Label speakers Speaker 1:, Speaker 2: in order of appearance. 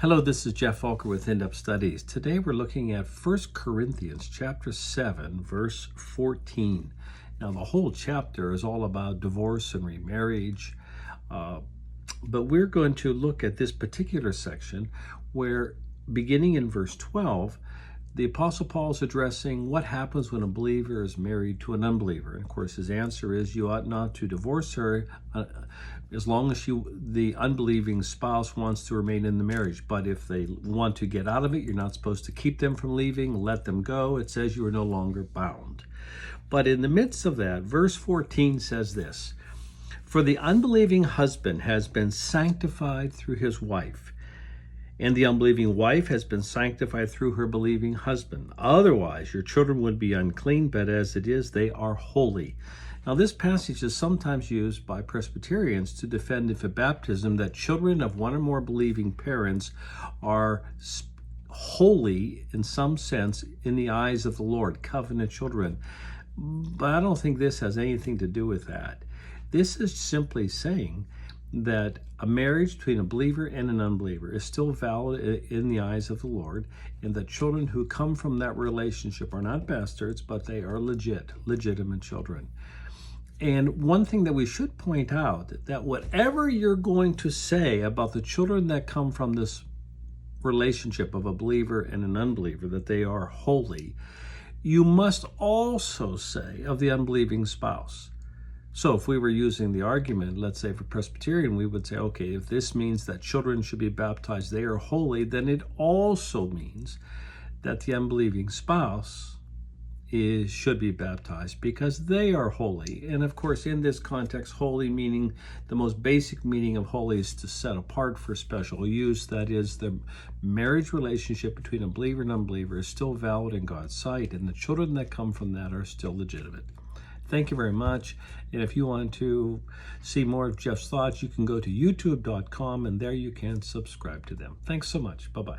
Speaker 1: Hello, this is Geoff with In-Depth Studies. Today we're looking at 1 Corinthians chapter 7, verse 14. Now the whole chapter is all about divorce and remarriage, but we're going to look at this particular section where, beginning in verse 12, the Apostle Paul is addressing what happens when a believer is married to an unbeliever. And of course, his answer is you ought not to divorce her as long as the unbelieving spouse wants to remain in the marriage. But if they want to get out of it, you're not supposed to keep them from leaving, let them go. It says you are no longer bound. But in the midst of that, verse 14 says this: "For the unbelieving husband has been sanctified through his wife, and the unbelieving wife has been sanctified through her believing husband. Otherwise, your children would be unclean, but as it is, they are holy." Now, this passage is sometimes used by Presbyterians to defend infant baptism, that children of one or more believing parents are holy in some sense in the eyes of the Lord, covenant children. But I don't think this has anything to do with that. This is simply saying that a marriage between a believer and an unbeliever is still valid in the eyes of the Lord, and that children who come from that relationship are not bastards, but they are legitimate children. And one thing that we should point out, that whatever you're going to say about the children that come from this relationship of a believer and an unbeliever, that they are holy, you must also say of the unbelieving spouse. So if we were using the argument, let's say for Presbyterian, we would say, okay, if this means that children should be baptized, they are holy, then it also means that the unbelieving spouse should be baptized because they are holy. And of course, in this context, holy meaning, the most basic meaning of holy is to set apart for special use. That is, the marriage relationship between a believer and unbeliever is still valid in God's sight, and the children that come from that are still legitimate. Thank you very much. And if you want to see more of Geoff's thoughts, you can go to youtube.com, and there you can subscribe to them. Thanks so much. Bye-bye.